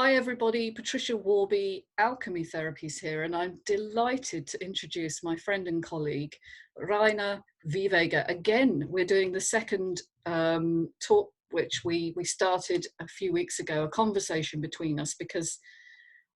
Hi everybody, Patricia Worby, Alchemy Therapies here, and I'm delighted to introduce my friend and colleague, Rainer Vivega. Again, we're doing the second talk, which we started a few weeks ago, a conversation between us, because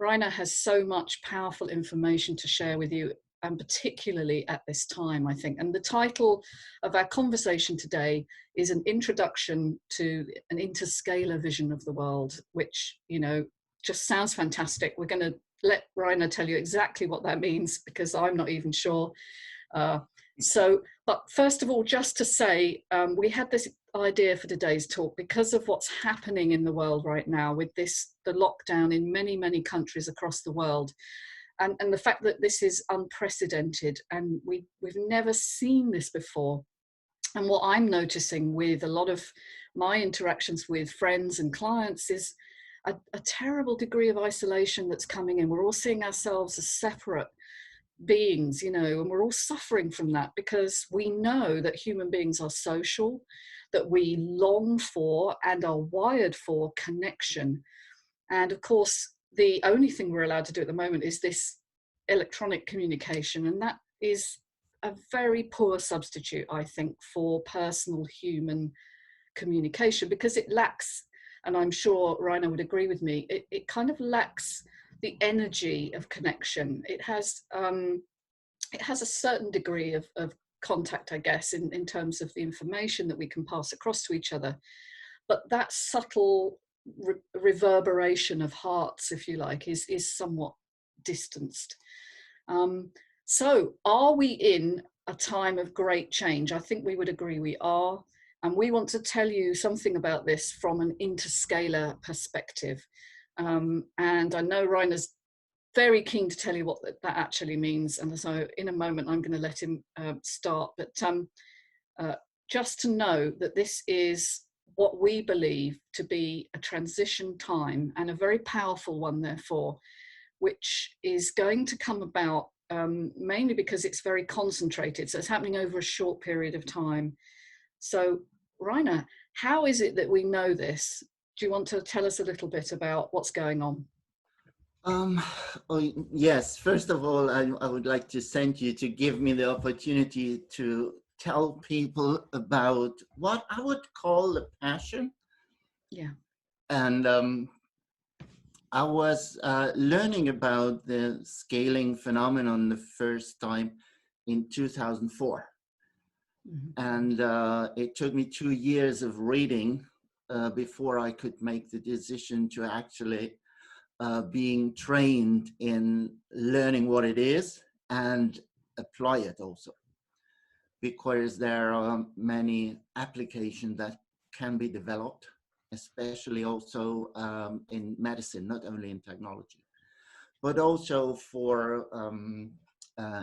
Rainer has so much powerful information to share with you, and particularly at this time, I think. And the title of our conversation today is an introduction to an interscalar vision of the world, which, you know, just sounds fantastic. We're going to let Rainer tell you exactly what that means, because I'm not even sure. But first of all, just to say, we had this idea for today's talk because of what's happening in the world right now with the lockdown in many countries across the world. And the fact that this is unprecedented and we've never seen this before. And what I'm noticing with a lot of my interactions with friends and clients is a terrible degree of isolation that's coming in. We're all seeing ourselves as separate beings, you know, and we're all suffering from that because we know that human beings are social, that we long for and are wired for connection. And of course, the only thing we're allowed to do at the moment is this electronic communication, and that is a very poor substitute, I think, for personal human communication, because it lacks, and I'm sure Rainer would agree with me, it kind of lacks the energy of connection. It has a certain degree of contact, I guess, in terms of the information that we can pass across to each other, but that subtle reverberation of hearts, if you like, is somewhat distanced. So are we in a time of great change? I think we would agree we are. And we want to tell you something about this from an interscalar perspective. And I know Rainer's very keen to tell you what that actually means. And so in a moment, I'm going to let him start. But just to know that this is what we believe to be a transition time, and a very powerful one, therefore, which is going to come about mainly because it's very concentrated. So it's happening over a short period of time. So Rainer, how is it that we know this? Do you want to tell us a little bit about what's going on? Yes, first of all, I would like to thank you to give me the opportunity to tell people about what I would call a passion. Yeah. And I was learning about the scaling phenomenon the first time in 2004. Mm-hmm. And it took me 2 years of reading before I could make the decision to actually being trained in learning what it is and apply it also, because there are many applications that can be developed, especially also in medicine, not only in technology, but also for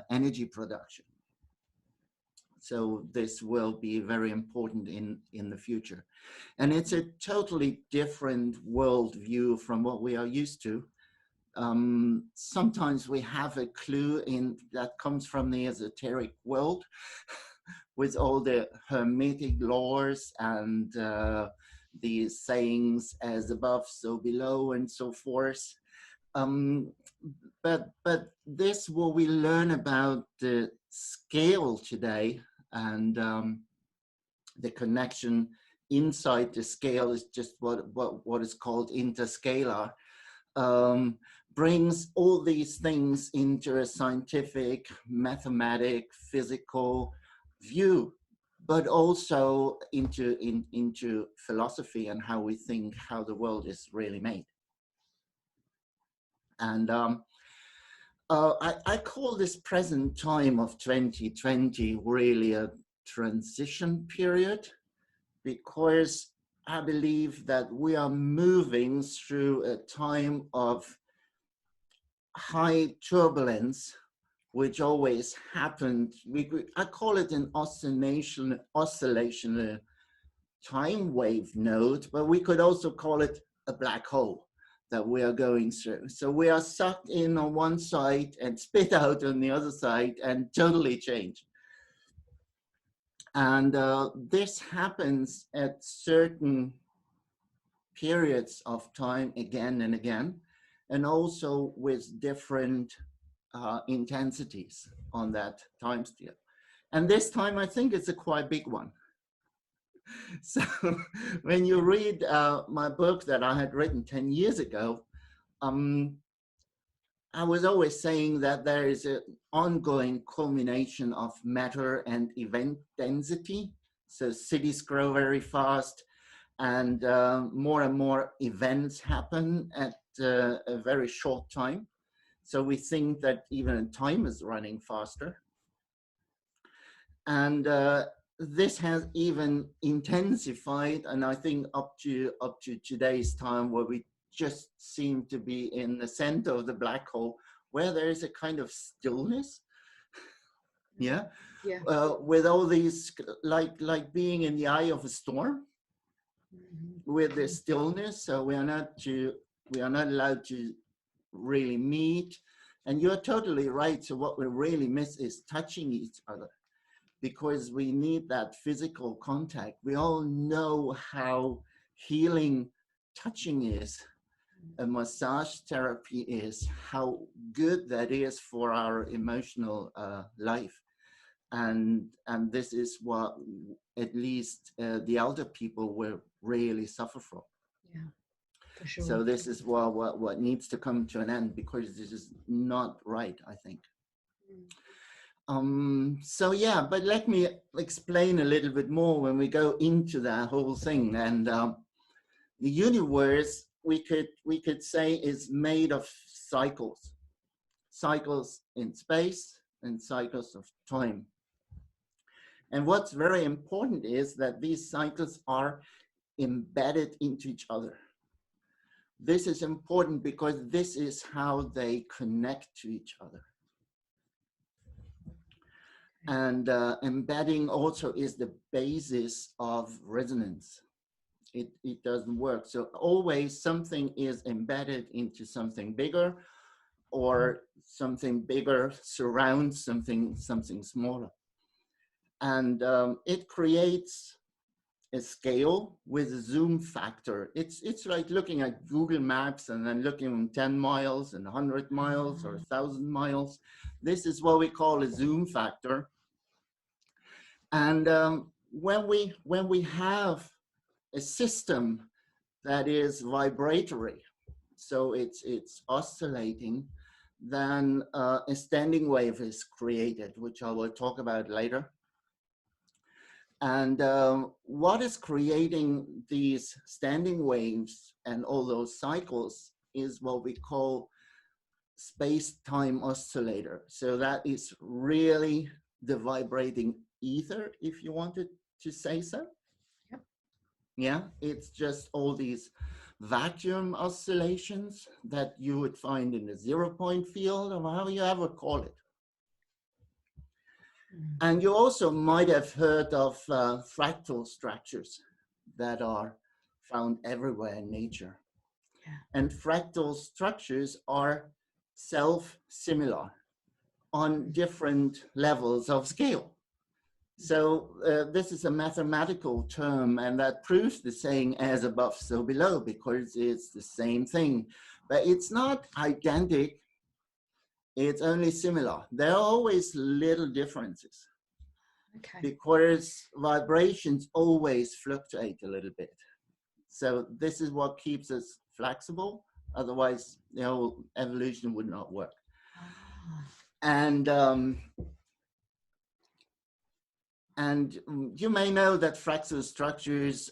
energy production. So this will be very important in the future. And it's a totally different worldview from what we are used to. Sometimes we have a clue that comes from the esoteric world with all the hermetic laws and the sayings as above, so below, and so forth. But this, what we learn about the scale today, and the connection inside the scale is just what is called interscalar, brings all these things into a scientific, mathematic, physical view, but also into philosophy and how we think how the world is really made. And I call this present time of 2020 really a transition period, because I believe that we are moving through a time of high turbulence, which always happened. I call it an oscillational time wave node, but we could also call it a black hole that we are going through. So we are sucked in on one side and spit out on the other side and totally change. And this happens at certain periods of time again and again, and also with different intensities on that time scale. And this time, I think it's a quite big one. So when you read my book that I had written 10 years ago, I was always saying that there is an ongoing culmination of matter and event density. So cities grow very fast, and more events happen at a very short time. So we think that even time is running faster. And this has even intensified, and I think up to today's time, where we just seem to be in the center of the black hole, where there is a kind of stillness. Yeah. With all these, like being in the eye of a storm, with the stillness. So we are not allowed to really meet. And you're totally right. So what we really miss is touching each other, because we need that physical contact. We all know how healing touching is, a massage therapy is, how good that is for our emotional life. And this is what at least the elder people will really suffer from. Yeah, for sure. So this is what needs to come to an end, because this is not right, I think. So yeah, but let me explain a little bit more when we go into that whole thing. And the universe, we could say, is made of cycles in space and cycles of time. And what's very important is that these cycles are embedded into each other. This is important because this is how they connect to each other. And embedding also is the basis of resonance. It doesn't work. So always something is embedded into something bigger, or something bigger surrounds something smaller. And it creates a scale with a zoom factor. It's like looking at Google Maps and then looking 10 miles and 100 miles or 1,000 miles. This is what we call a zoom factor. And when we have a system that is vibratory, so it's oscillating, then a standing wave is created, which I will talk about later. And what is creating these standing waves and all those cycles is what we call space-time oscillator. So that is really the vibrating ether, if you wanted to say so. Yep. Yeah, it's just all these vacuum oscillations that you would find in the zero-point field, or however you ever call it. And you also might have heard of fractal structures that are found everywhere in nature. Yeah. And fractal structures are self-similar on different levels of scale. So this is a mathematical term, and that proves the saying as above, so below, because it's the same thing. But it's not identical. It's only similar. There are always little differences. Okay. Because vibrations always fluctuate a little bit. So this is what keeps us flexible. Otherwise, the whole evolution would not work. And you may know that fractal structures,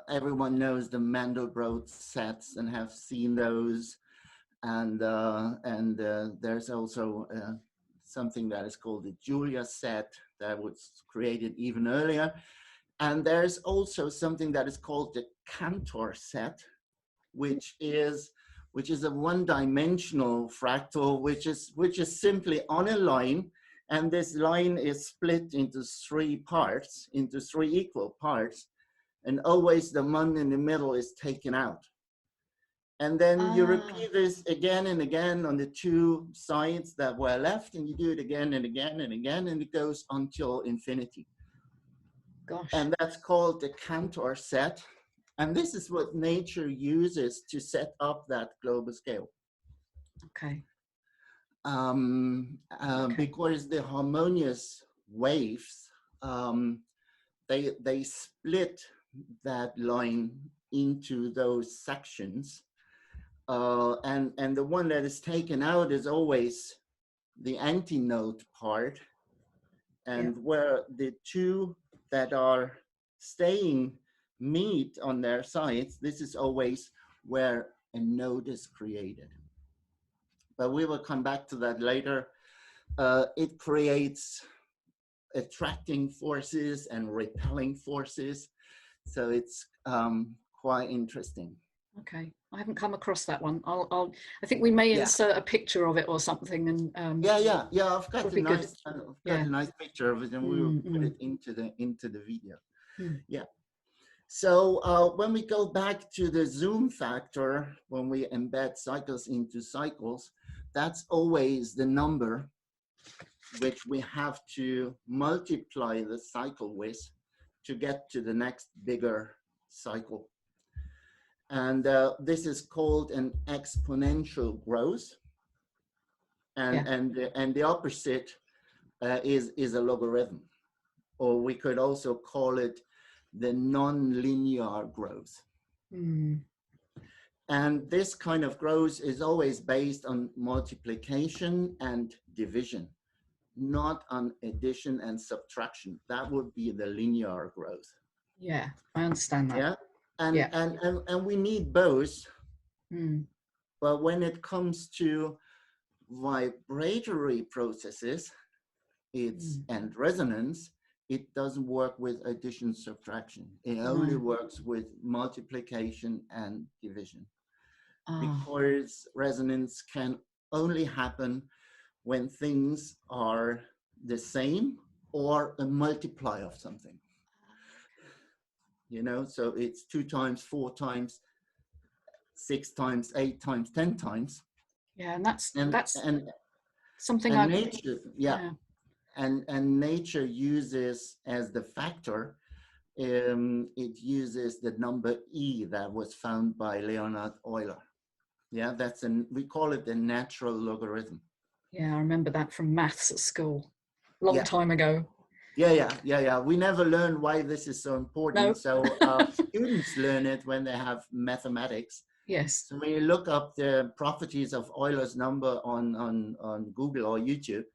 everyone knows the Mandelbrot sets and have seen those. And there's also something that is called the Julia set that was created even earlier. And there's also something that is called the Cantor set, which is a one-dimensional fractal, which is simply on a line, and this line is split into three equal parts, and always the one in the middle is taken out. And then you repeat this again and again on the two sides that were left, and you do it again and again and again, and it goes until infinity. Gosh. And that's called the Cantor set. And this is what nature uses to set up that global scale. Okay. Because the harmonious waves, they split that line into those sections. And the one that is taken out is always the antinote part. And where the two that are staying meet on their sides, this is always where a node is created. But we will come back to that later. It creates attracting forces and repelling forces. So it's quite interesting. Okay, I haven't come across that one. I think we may insert a picture of it or something. And yeah. I've got a nice picture of it, and we will put it into the video. Yeah. So when we go back to the zoom factor, when we embed cycles into cycles, that's always the number which we have to multiply the cycle with to get to the next bigger cycle. And this is called an exponential growth. And the opposite is a logarithm, or we could also call it the non-linear growth. And this kind of growth is always based on multiplication and division, not on addition and subtraction. That would be the linear growth. Yeah, I understand that. Yeah, and we need both. But when it comes to vibratory processes, and resonance, it doesn't work with addition, subtraction. It only works with multiplication and division. Because resonance can only happen when things are the same or a multiply of something. You know, so it's 2 times, 4 times, 6 times, 8 times, 10 times. Yeah, and that's something and nature, and nature uses as the factor, it uses the number E that was found by Leonhard Euler. Yeah, we call it the natural logarithm. Yeah, I remember that from maths at school, long time ago. Yeah. We never learned why this is so important. No. So students learn it when they have mathematics. Yes. So when you look up the properties of Euler's number on Google or YouTube,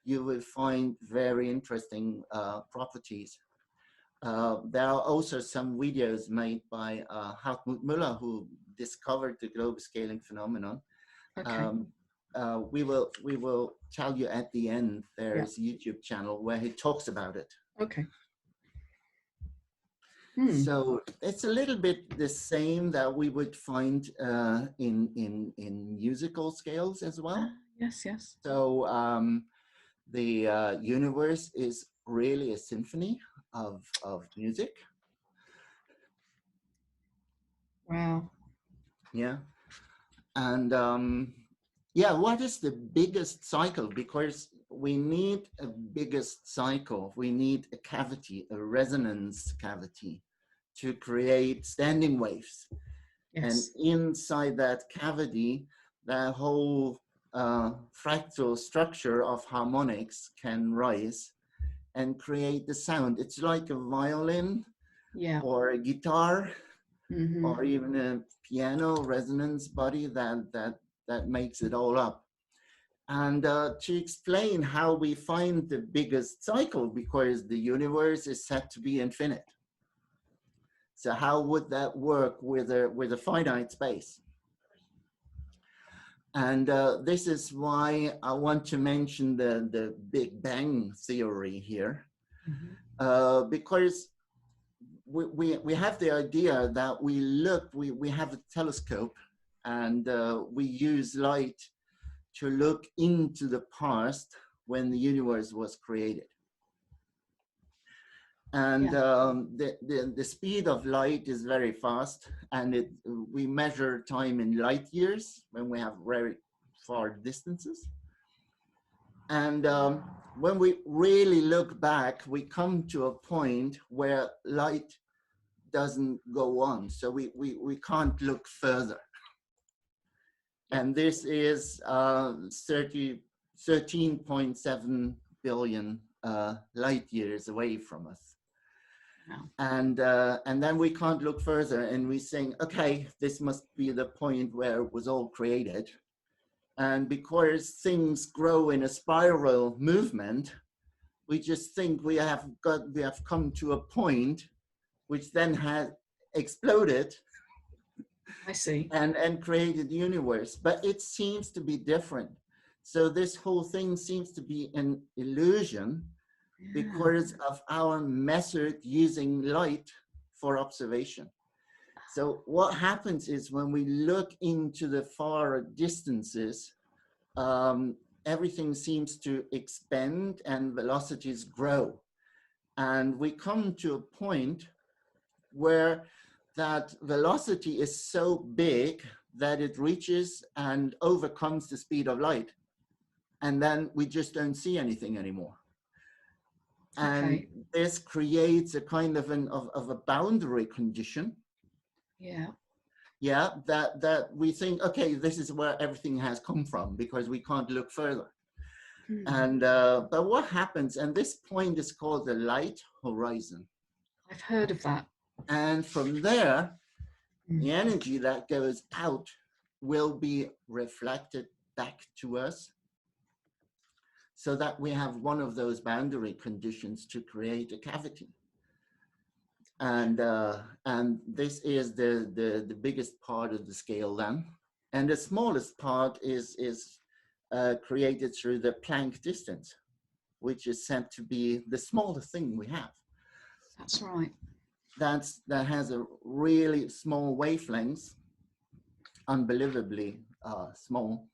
you will find very interesting properties. There are also some videos made by Hartmut Müller, who discovered the global scaling phenomenon. Okay. We will tell you at the end, there's a YouTube channel where he talks about it. Okay. So it's a little bit the same that we would find in musical scales as well. Yes. So the universe is really a symphony of music. Wow. Yeah. And what is the biggest cycle? Because we need a biggest cycle. We need a cavity, a resonance cavity, to create standing waves. Yes. And inside that cavity, the whole fractal structure of harmonics can rise and create the sound. It's like a violin, or a guitar, or even a piano resonance body that makes it all up. And to explain how we find the biggest cycle, because the universe is said to be infinite. So how would that work with a finite space? And this is why I want to mention the Big Bang theory here, because we have the idea that we have a telescope, and we use light to look into the past when the universe was created. And the speed of light is very fast, and we measure time in light years when we have very far distances. And when we really look back, we come to a point where light doesn't go on. So we can't look further. And this is 13.7 billion light years away from us. Wow. And then we can't look further, and we think, okay, this must be the point where it was all created. And because things grow in a spiral movement, we just think we have come to a point which then has exploded. I see. And created the universe, but it seems to be different. So this whole thing seems to be an illusion because of our method using light for observation. So what happens is when we look into the far distances, everything seems to expand and velocities grow. And we come to a point where that velocity is so big that it reaches and overcomes the speed of light. And then we just don't see anything anymore. And this creates a kind of a boundary condition. Yeah. Yeah, that we think, okay, this is where everything has come from because we can't look further. And but what happens, and this point is called the light horizon. I've heard of that. And from there, the energy that goes out will be reflected back to us, so that we have one of those boundary conditions to create a cavity. And this is the biggest part of the scale then. And the smallest part is created through the Planck distance, which is said to be the smallest thing we have. That's right. That has a really small wavelength, unbelievably small.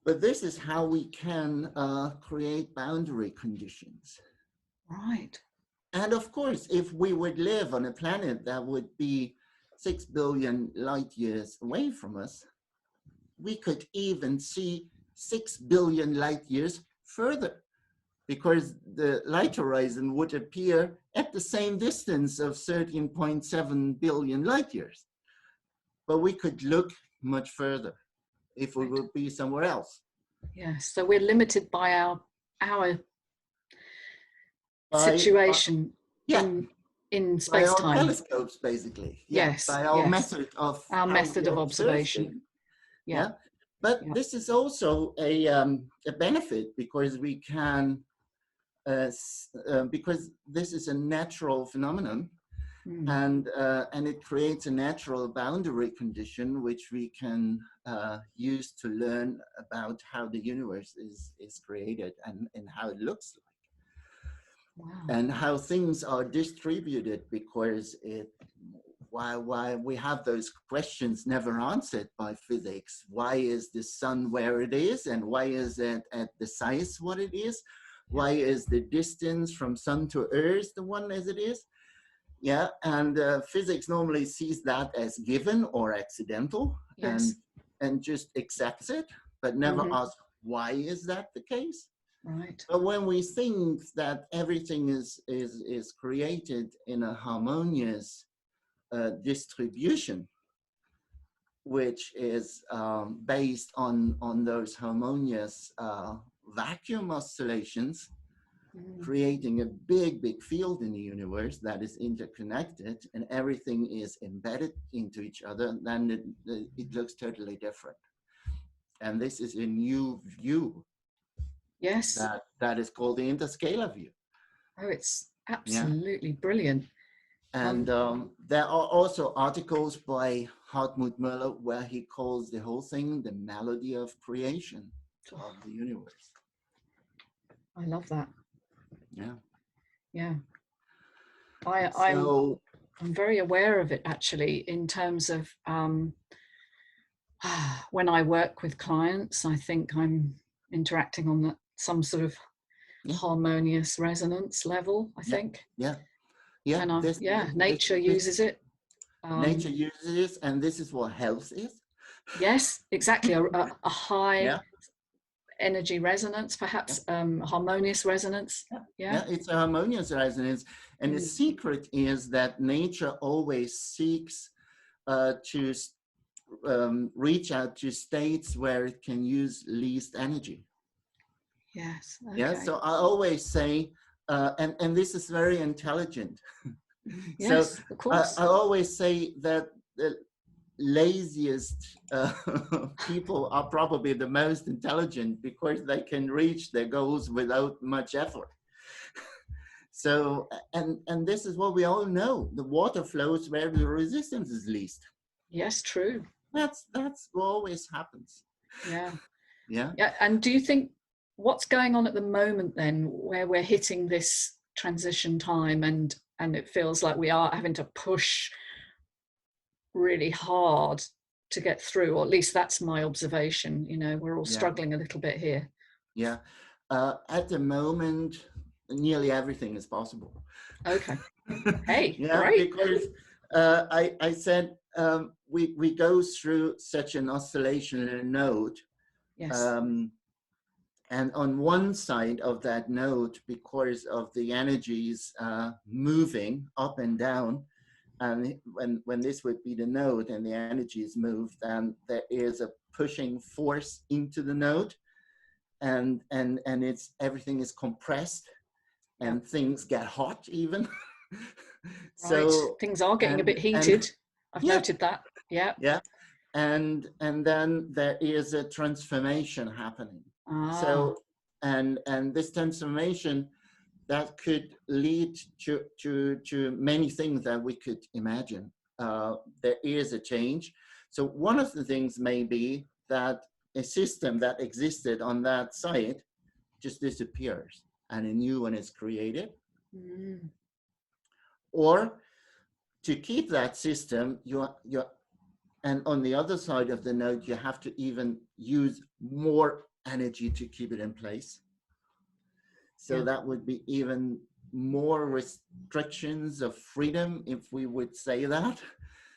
But this is how we can create boundary conditions. Right. And of course, if we would live on a planet that would be 6 billion light years away from us, we could even see 6 billion light years further, because the light horizon would appear at the same distance of 13.7 billion light years. But we could look much further if we would be somewhere else. Yes, so we're limited by our situation in space-time. By our telescopes, basically. Yes. By our method of observation. Yeah. But this is also a benefit, because we can, because this is a natural phenomenon, and it creates a natural boundary condition which we can use to learn about how the universe is created and how it looks like. Wow. And how things are distributed, because why we have those questions never answered by physics. Why is the sun where it is, and why is it at the size what it is? Why is the distance from sun to earth the one as it is? Yeah, and physics normally sees that as given or accidental, and just accepts it, but never asks, why is that the case? Right. But when we think that everything is created in a harmonious distribution, which is based on those harmonious vacuum oscillations, creating a big field in the universe that is interconnected, and everything is embedded into each other, then it looks totally different. And this is a new view. Yes. That is called the Interscalar view. Oh, it's absolutely brilliant. And there are also articles by Hartmut Müller where he calls the whole thing the melody of creation of the universe. I love that. Yeah. Yeah. I'm very aware of it, actually, in terms of when I work with clients. I think I'm interacting on some sort of harmonious resonance level, I think. Yeah. And nature uses it. Nature uses it, and this is what health is. Yes, exactly. A high energy resonance, perhaps harmonious resonance. Yeah, it's a harmonious resonance. And the secret is that nature always seeks to reach out to states where it can use least energy. Yes. Okay. Yeah. So I always say, and this is very intelligent. Yes, So of course. I always say that the laziest people are probably the most intelligent because they can reach their goals without much effort. So, and this is what we all know. The water flows where the resistance is least. Yes, true. That's what always happens. Yeah. Yeah. Yeah. And do you think what's going on at the moment then, where we're hitting this transition time and it feels like we are having to push really hard to get through, or at least that's my observation, you know, we're all struggling a little bit here. Yeah. At the moment, nearly everything is possible. Okay. Hey, yeah, great. because I said we go through such an oscillation in a node. Yes. And on one side of that node, because of the energies moving up and down, and when this would be the node and the energy is moved, then there is a pushing force into the node, and it's everything is compressed, and things get hot even. Right. So things are getting a bit heated. I've noted that. Yeah. Yeah. And then there is a transformation happening. So and this transformation that could lead to many things that we could imagine. There is a change. So one of the things may be that a system that existed on that site just disappears and a new one is created. Or to keep that system, and on the other side of the node, you have to even use more energy to keep it in place. So that would be even more restrictions of freedom, if we would say that.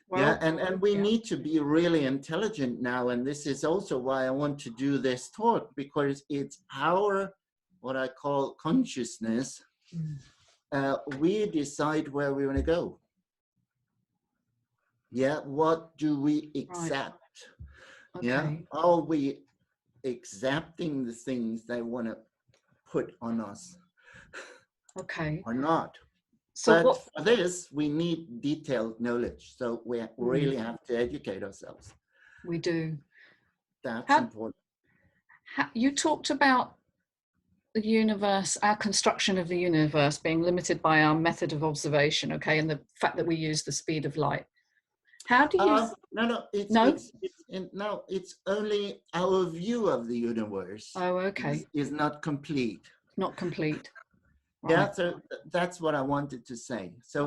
Well, and we need to be really intelligent now. And this is also why I want to do this talk, because it's our, what I call consciousness. We decide where we want to go. Yeah, what do we accept? Right. Yeah, are we accepting the things they want to put on us? Okay. Or not? So but for this, we need detailed knowledge. So we really have to educate ourselves. We do. That's important. You talked about the universe, our construction of the universe being limited by our method of observation, okay, and the fact that we use the speed of light. How do you? No, it's only our view of the universe. Oh, okay. Is not complete. Not complete. Right. Yeah, so that's what I wanted to say. So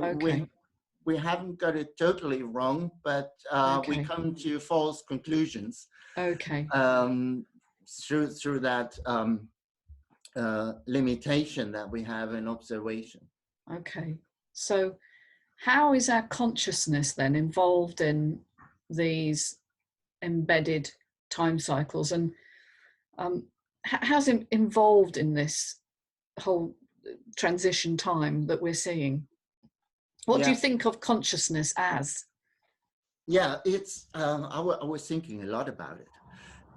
we haven't got it totally wrong, but we come to false conclusions. Okay. Through that limitation that we have in observation. Okay. So how is our consciousness then involved in these embedded time cycles, and how's it involved in this whole transition time that we're seeing? What do you think of consciousness as? Yeah, it's I was thinking a lot about it,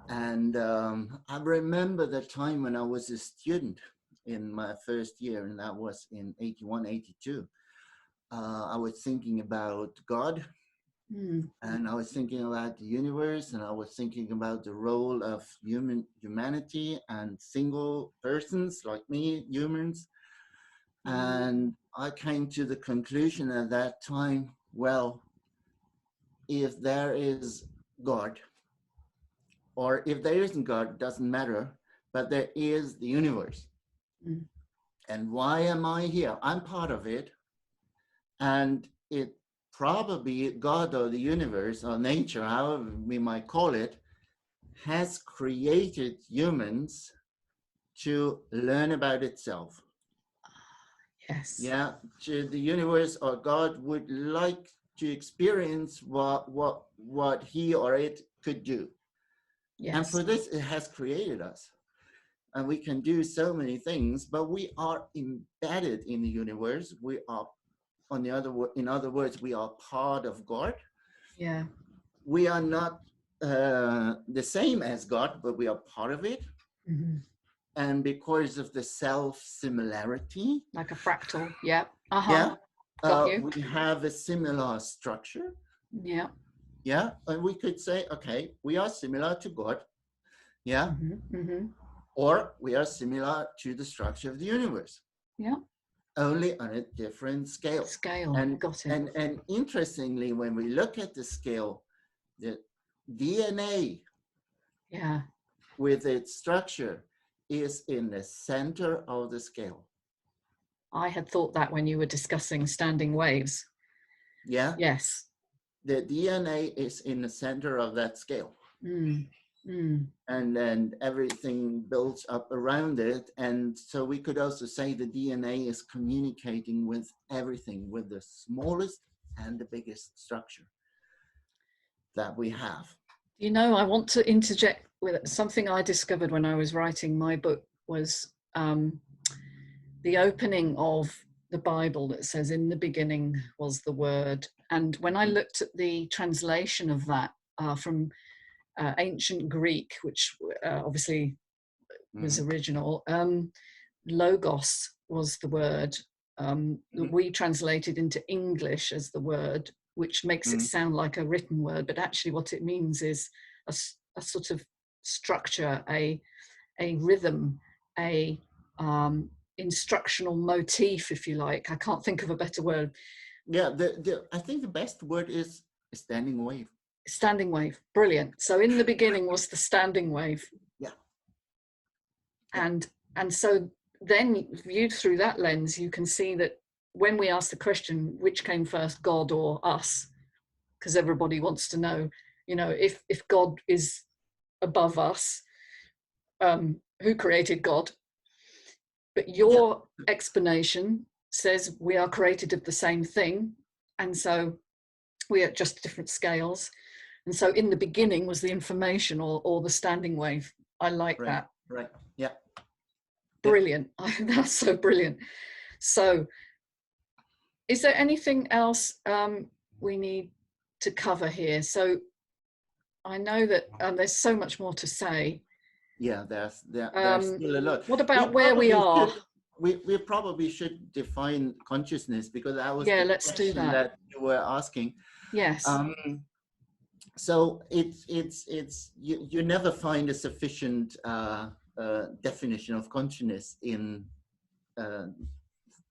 and I remember the time when I was a student in my first year, and that was in 81, 82. I was thinking about God, and I was thinking about the universe, and I was thinking about the role of humanity and single persons like me, humans. And I came to the conclusion at that time, well, if there is God, or if there isn't God, it doesn't matter, but there is the universe. And why am I here? I'm part of it. And it probably God or the universe or nature, however we might call it, has created humans to learn about itself. Yes. Yeah, the universe or God would like to experience what he or it could do. Yes. And for this, it has created us. and we can do so many things, but we are embedded in the universe. We are, in other words, we are part of God. Yeah. We are not the same as God, but we are part of it. Mm-hmm. And because of the self-similarity, Like a fractal. Yeah. yeah, Got you. we have a similar structure. Yeah. Yeah, and we could say, okay, we are similar to God. Yeah. Mm-hmm. Mm-hmm. Or we are similar to the structure of the universe. Yeah. Only on a different scale. Got it. And interestingly, when we look at the scale, the DNA, yeah, with its structure, is in the center of the scale. I had thought that when you were discussing standing waves. Yeah. Yes. The DNA is in the center of that scale. Mm. Mm. And then everything builds up around it. And so we could also say the DNA is communicating with everything, with the smallest and the biggest structure that we have. You know, I want to interject with something I discovered when I was writing my book was the opening of the Bible that says, in the beginning was the Word. And when I looked at the translation of that from ancient Greek, which obviously was original, logos was the word that we translated into English as the word, which makes it sound like a written word, but actually what it means is a sort of structure, a rhythm, a instructional motif, if you like. I can't think of a better word. Yeah, I think the best word is a standing wave. Standing wave, brilliant. So in the beginning was the standing wave. Yeah. And so then viewed through that lens, you can see that when we ask the question, which came first, God or us? Because everybody wants to know, you know, if God is above us, who created God? But your explanation says we are created of the same thing. And so we are just different scales. And so in the beginning was the information or the standing wave. I like that. Right. Yeah. Brilliant. That's so brilliant. So is there anything else we need to cover here? So I know that there's so much more to say. Yeah, there's still a lot. What about where we are? We probably should define consciousness, because that was the let's do question that you were asking. Yes. So you never find a sufficient definition of consciousness in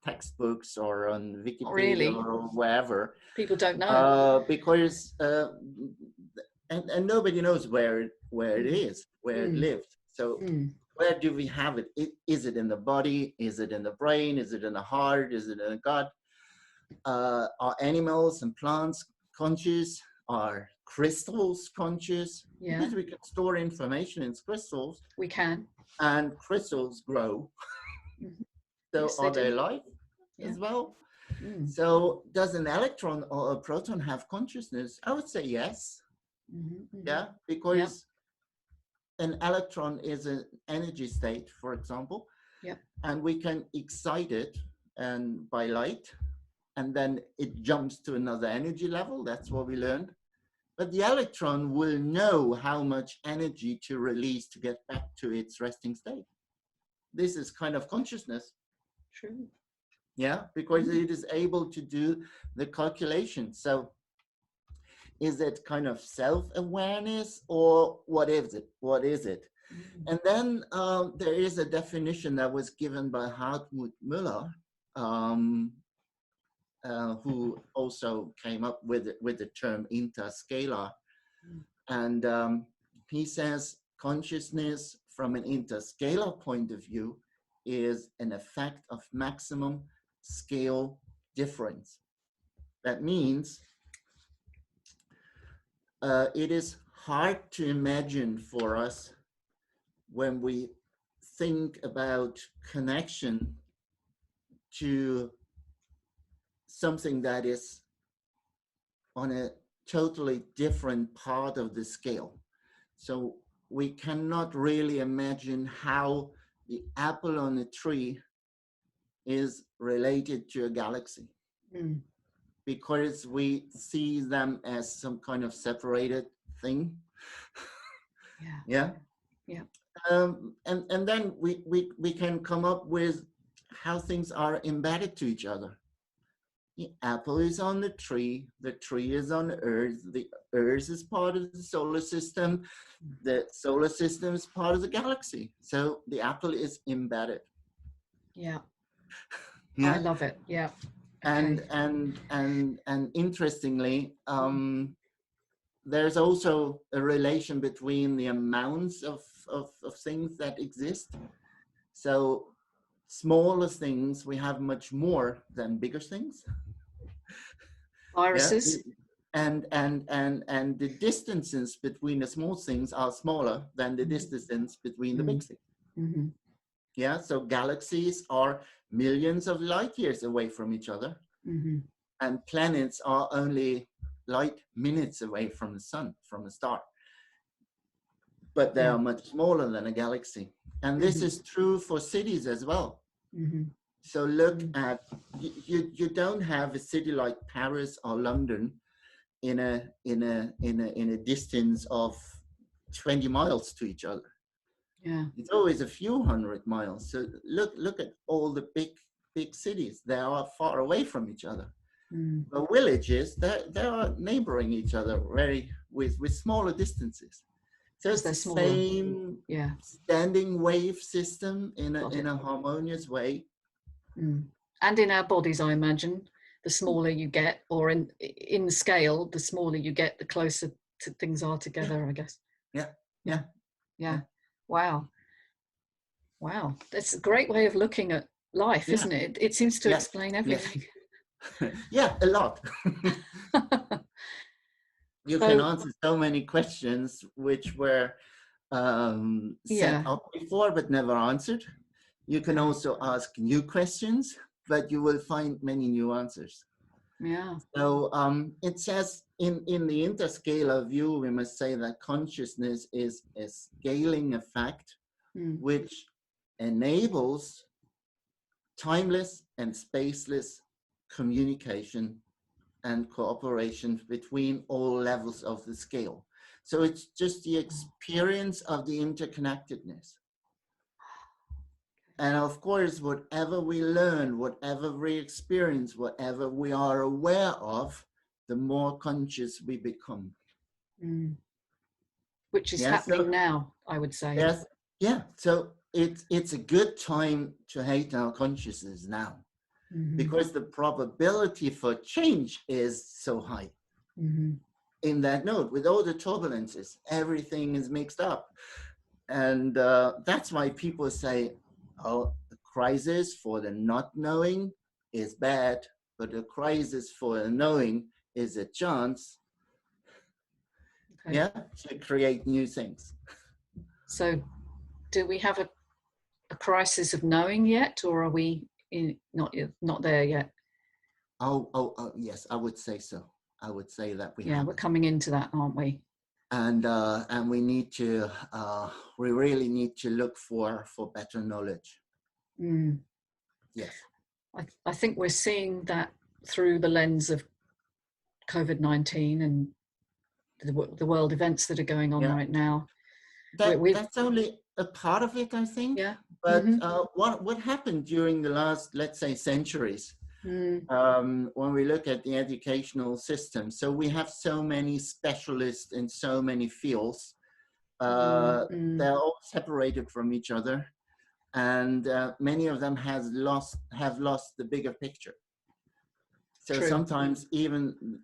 textbooks or on Wikipedia or wherever. People don't know. Because and nobody knows where it is, where it lived. So where do we have it? Is it in the body? Is it in the brain? Is it in the heart? Is it in the gut? Are animals and plants conscious? Are crystals conscious? Yeah. Because we can store information in crystals. We can. And crystals grow. So yes, are they alive as well? So does an electron or a proton have consciousness? I would say yes. Yeah, because an electron is an energy state, for example. Yeah. And we can excite it by light, and then it jumps to another energy level. That's what we learned. But the electron will know how much energy to release to get back to its resting state. This is kind of consciousness. True. Yeah, because it is able to do the calculation. So is it kind of self-awareness, or what is it? What is it? And then there is a definition that was given by Hartmut Müller, who also came up with the term interscalar. And he says consciousness from an interscalar point of view is an effect of maximum scale difference. That means it is hard to imagine for us when we think about connection to something that is on a totally different part of the scale. So we cannot really imagine how the apple on a tree is related to a galaxy, because we see them as some kind of separated thing. Yeah. And then we can come up with how things are embedded to each other. The apple is on the tree is on Earth, the Earth is part of the solar system is part of the galaxy. So the apple is embedded. Yeah. Yeah. I love it. Yeah. Okay. And interestingly, there's also a relation between the amounts of things that exist. So smaller things, we have much more than bigger things. Viruses. Yeah? And the distances between the small things are smaller than the distance between the big things. Yeah, so galaxies are millions of light years away from each other, and planets are only light minutes away from the sun, from a star. But they are much smaller than a galaxy. And this is true for cities as well. So look at, you don't have a city like Paris or London in a distance of 20 miles to each other. Yeah. It's always a few hundred miles. So look at all the big cities. They are far away from each other. The villages, they are neighboring each other with smaller distances. So it's the same standing wave system in a harmonious way. And in our bodies, I imagine, the smaller you get, or in scale, the smaller you get, the closer things are together, I guess. Yeah. Wow. That's a great way of looking at life, isn't it? It seems to explain everything. Yeah, a lot. You can answer so many questions which were set up before but never answered. You can also ask new questions, but you will find many new answers. Yeah. So it says in the interscalar view, we must say that consciousness is a scaling effect which enables timeless and spaceless communication and cooperation between all levels of the scale. So it's just the experience of the interconnectedness. And of course, whatever we learn, whatever we experience, whatever we are aware of, the more conscious we become. Which is happening now, I would say. Yes. Yeah. So it's a good time to hate our consciousness now, because the probability for change is so high. In that note, with all the turbulences, everything is mixed up. And that's why people say, oh, the crisis for the not knowing is bad, but the crisis for the knowing is a chance to create new things. So do we have a crisis of knowing yet, or are we not there yet? Oh, yes, I would say so. I would say that we're coming into that, aren't we? And we need to we really need to look for better knowledge. Yes, I think we're seeing that through the lens of COVID-19 and the world events that are going on right now. That's only a part of it, I think. Yeah. But what happened during the last, let's say, centuries, when we look at the educational system? So we have so many specialists in so many fields. They're all separated from each other, and many of them have lost the bigger picture. So sometimes even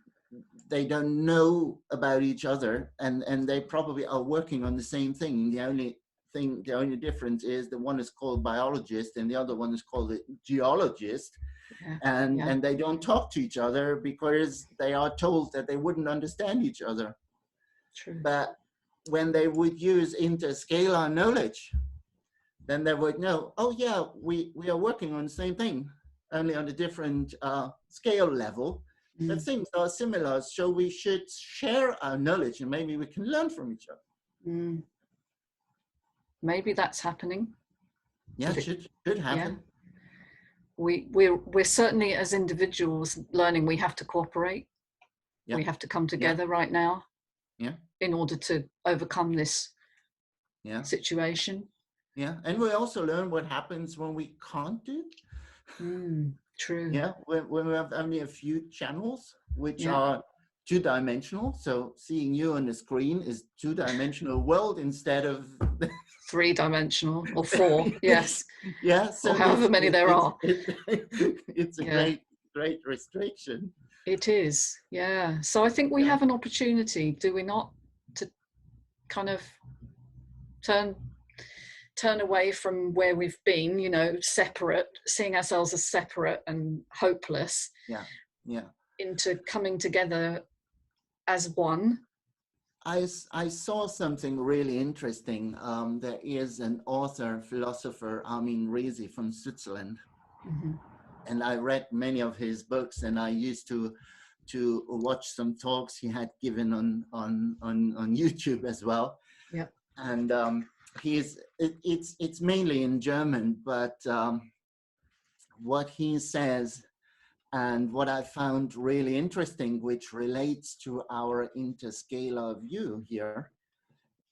they don't know about each other, and they probably are working on the same thing. The only difference is the one is called biologist and the other one is called a geologist. And they don't talk to each other because they are told that they wouldn't understand each other. But when they would use interscalar knowledge, then they would know, oh yeah, we are working on the same thing, only on a different scale level. But things are similar, so we should share our knowledge and maybe we can learn from each other. Maybe that's happening. Yeah, it should happen. Yeah. We're certainly, as individuals, learning we have to cooperate. Yeah. We have to come together right now. Yeah. In order to overcome this situation. Yeah, and we also learn what happens when we can't do. True. Yeah, when we have only a few channels which are two-dimensional. So seeing you on the screen is two-dimensional world instead of three-dimensional or four. Yes. Yeah. So or however many there are. It's a great restriction. It is. Yeah. So I think we have an opportunity, do we not, to kind of turn away from where we've been, you know, separate, seeing ourselves as separate and hopeless. Yeah. Into coming together as one. I saw something really interesting. There is an author, philosopher, Armin Resi from Switzerland. And I read many of his books, and I used to watch some talks he had given on YouTube as well. Yeah. And it's mainly in German, but what he says and what I found really interesting, which relates to our interscalar view here,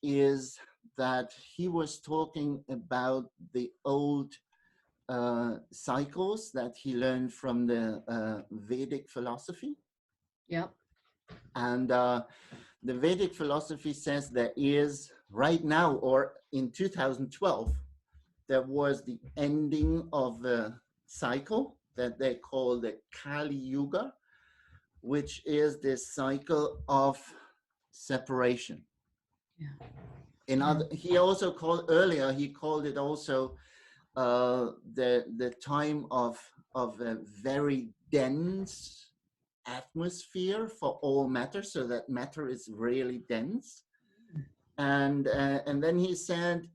is that he was talking about the old cycles that he learned from the Vedic philosophy. Yeah. And the Vedic philosophy says there is right now, or in 2012, there was the ending of the cycle that they call the Kali Yuga, which is this cycle of separation. He also called earlier, he called it also the time of a very dense atmosphere for all matter, so that matter is really dense. And then he said,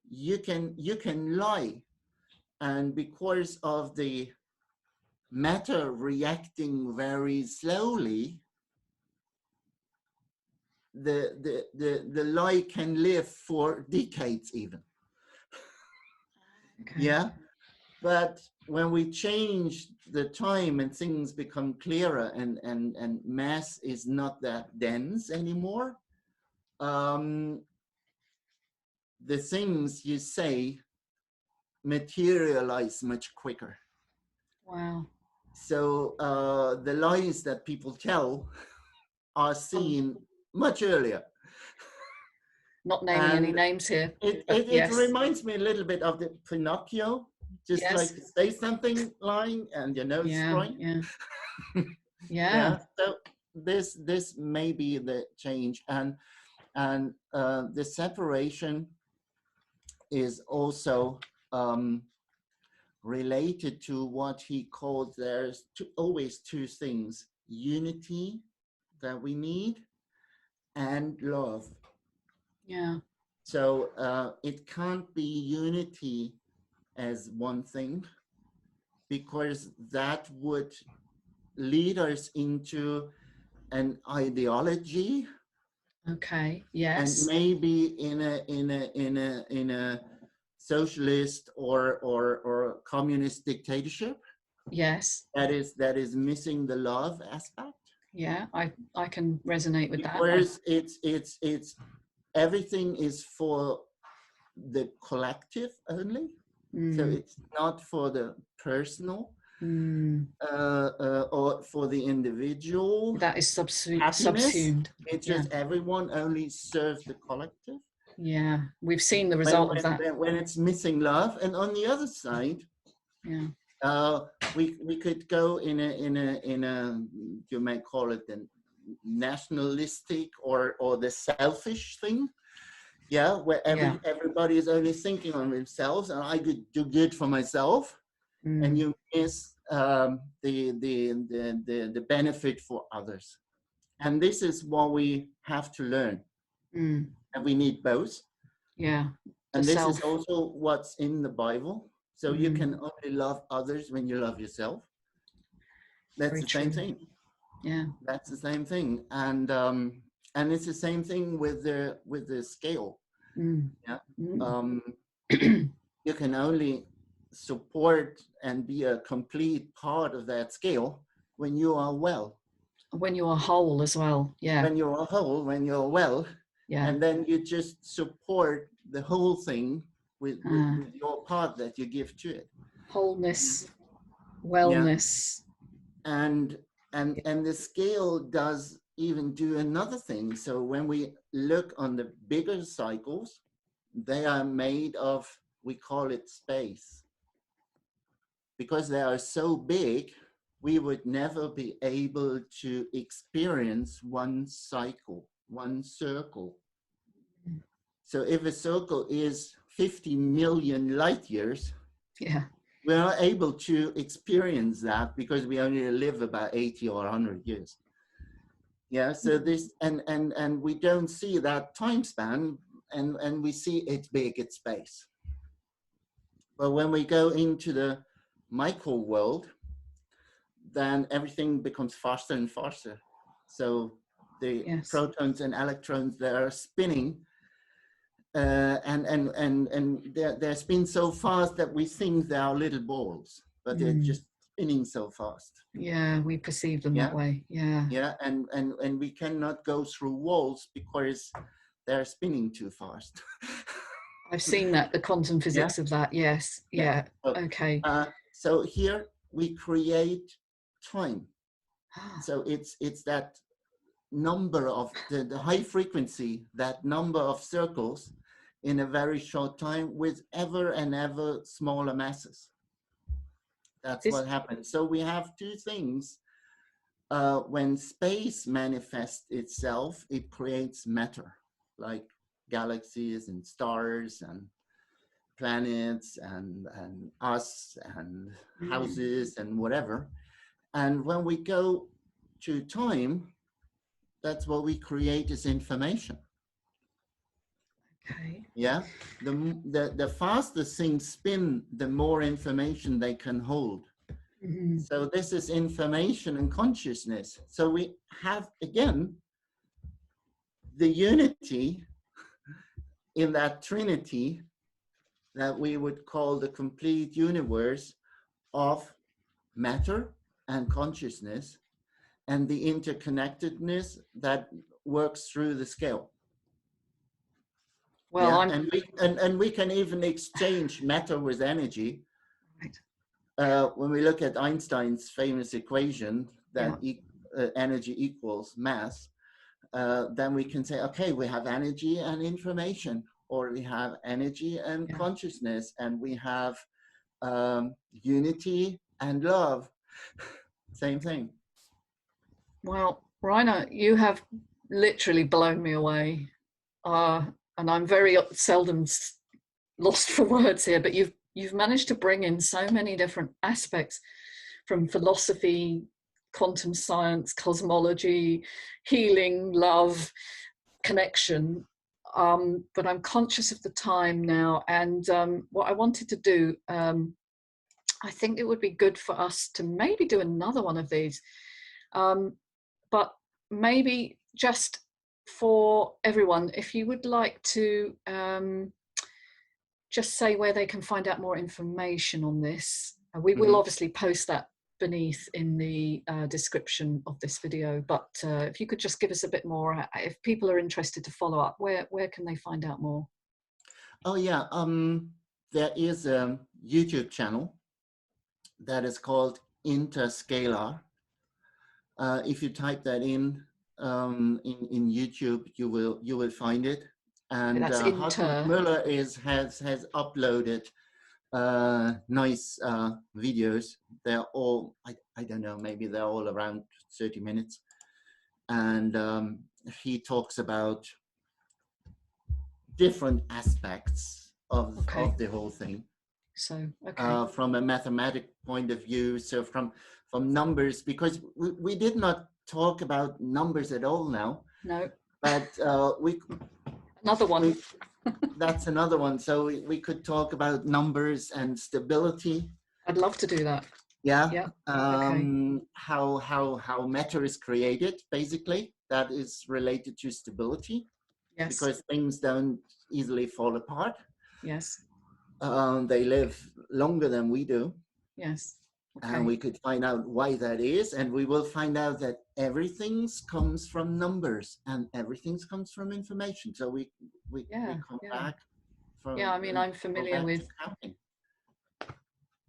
you can lie, and because of the matter reacting very slowly, the lie can live for decades even. Yeah, but when we change the time and things become clearer and mass is not that dense anymore, the things you say materialize much quicker. Wow. So the lies that people tell are seen much earlier. Not naming any names here. It reminds me a little bit of the Pinocchio, just like say something lying and your nose is growing. Yeah. So this may be the change, and the separation is also related to what he called there's always two things: unity that we need and love. Yeah. So it can't be unity as one thing, because that would lead us into an ideology. Okay. Yes. And maybe in a socialist or communist dictatorship. Yes. That is missing the love aspect. Yeah, I can resonate with that. Whereas it's everything is for the collective only. So it's not for the personal or for the individual. That is subsumed. It's just everyone only serves the collective. Yeah, we've seen the result of that. When it's missing love, and on the other side, we could go in a you may call it the nationalistic or the selfish thing. Yeah, where everybody is only thinking on themselves, and I could do good for myself, and you miss the benefit for others. And this is what we have to learn, and we need both. Yeah, and this is also what's in the Bible. So you can only love others when you love yourself. That's the same thing. Yeah, that's the same thing, and it's the same thing with the scale. Yeah. you can only support and be a complete part of that scale when you are well. When you are whole as well, yeah. When you're whole, when you're well, yeah. And then you just support the whole thing with your part that you give to it. Wholeness, wellness. Yeah. And the scale does even do another thing. So when we look on the bigger cycles, they are made of, we call it space. Because they are so big, we would never be able to experience one cycle, one circle. So if a circle is 50 million light years, we're not able to experience that because we only live about 80 or 100 years. Yeah, so this, and we don't see that time span, and we see it's big, it's space. But when we go into the micro world, then everything becomes faster and faster. So the protons and electrons that are spinning, and they're spinning so fast that we think they are little balls, but they're just spinning so fast. Yeah, we perceive them that way. Yeah. Yeah, and we cannot go through walls because they're spinning too fast. I've seen that, the quantum physics of that. Yes. Yeah. Okay. So here we create time. So it's that number of the high frequency, that number of circles in a very short time with ever and ever smaller masses. That's what happens. So we have two things. When space manifests itself, it creates matter, like galaxies and stars and planets and us and houses and whatever. And when we go to time, that's what we create as information. Okay. Yeah. The faster things spin, the more information they can hold. So this is information and consciousness. So we have, again, the unity in that trinity that we would call the complete universe of matter and consciousness, and the interconnectedness that works through the scale. Well, and we can even exchange matter with energy. Right. When we look at Einstein's famous equation that energy equals mass, then we can say, okay, we have energy and information, or we have energy and consciousness, and we have unity and love. Same thing. Well, Rainer, you have literally blown me away. And I'm very seldom lost for words here, but you've managed to bring in so many different aspects, from philosophy, quantum science, cosmology, healing, love, connection. But I'm conscious of the time now, and what I wanted to do, I think it would be good for us to maybe do another one of these, but maybe just for everyone, if you would like to just say where they can find out more information on this. We will obviously post that beneath in the description of this video, but if you could just give us a bit more, if people are interested to follow up, where can they find out more? Oh yeah, there is a YouTube channel that is called Interscalar. If you type that in YouTube, you will find it. And Hartmut Müller has uploaded nice videos. They're all, I don't know, maybe they're all around 30 minutes. And he talks about different aspects of the whole thing. So, from a mathematic point of view, so from numbers, because we did not talk about numbers at all now. No. But another one. That's another one. So we could talk about numbers and stability. I'd love to do that. Yeah. How matter is created, basically, that is related to stability. Yes. Because things don't easily fall apart. Yes. They live longer than we do. Yes. Okay. And we could find out why that is, and we will find out that everything comes from numbers and everything comes from information. So we come back from. Yeah, I mean, I'm familiar with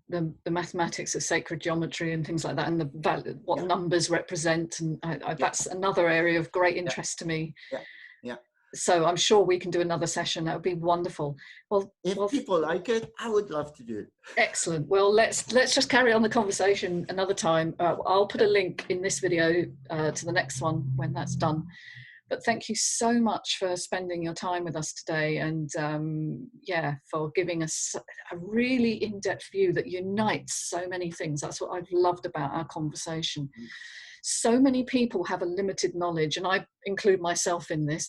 the mathematics of sacred geometry and things like that, and what numbers represent, and that's another area of great interest to me. Yeah. So I'm sure we can do another session. That would be wonderful. Well, if people like it, I would love to do it. Excellent. Well, let's just carry on the conversation another time. I'll put a link in this video to the next one when that's done. But thank you so much for spending your time with us today, and for giving us a really in-depth view that unites so many things. That's what I've loved about our conversation. So many people have a limited knowledge, and I include myself in this,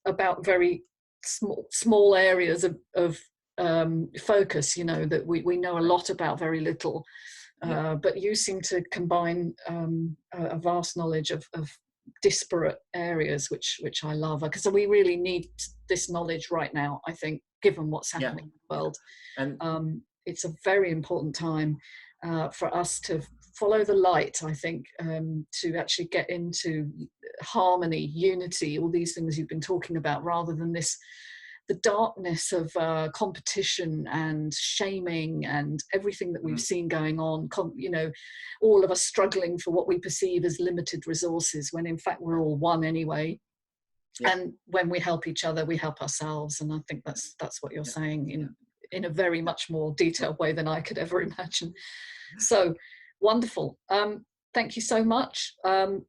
about very small areas of focus, you know, that we know a lot about very little, but you seem to combine a vast knowledge of disparate areas, which I love, because we really need this knowledge right now, I think, given what's happening in the world. And it's a very important time for us to follow the light, I think, to actually get into harmony, unity, all these things you've been talking about, rather than the darkness of competition and shaming and everything that we've seen going on, you know, all of us struggling for what we perceive as limited resources, when in fact we're all one anyway. And when we help each other, we help ourselves. And I think that's what you're saying in a very much more detailed way than I could ever imagine. So wonderful. Thank you so much.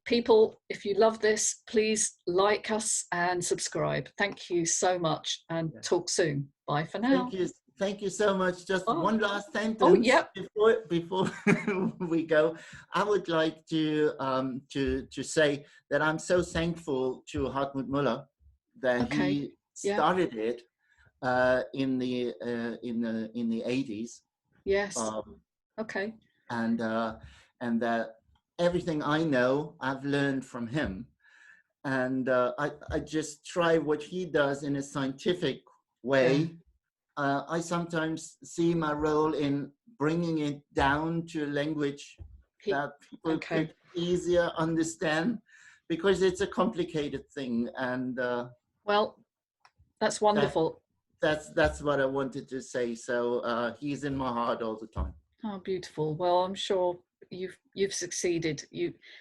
People, if you love this, please like us and subscribe. Thank you so much, and talk soon. Bye for now. Thank you so much. Just one last sentence before we go. I would like to say that I'm so thankful to Hartmut Müller that he started it in the 80s. Yes. And that everything I know, I've learned from him. And I just try what he does in a scientific way. I sometimes see my role in bringing it down to a language that people could easier understand, because it's a complicated thing. And well, that's wonderful. That's what I wanted to say. So he's in my heart all the time. Oh, beautiful. Well, I'm sure you've succeeded.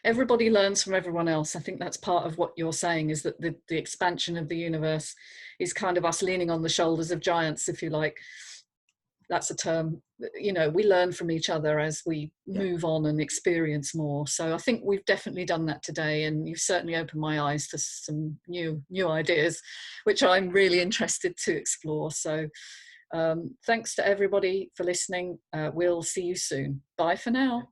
Everybody learns from everyone else. I think that's part of what you're saying, is that the expansion of the universe is kind of us leaning on the shoulders of giants, if you like. That's a term. You know, we learn from each other as we move on and experience more. So I think we've definitely done that today, and you've certainly opened my eyes to some new ideas, which I'm really interested to explore. So thanks to everybody for listening. We'll see you soon. Bye for now.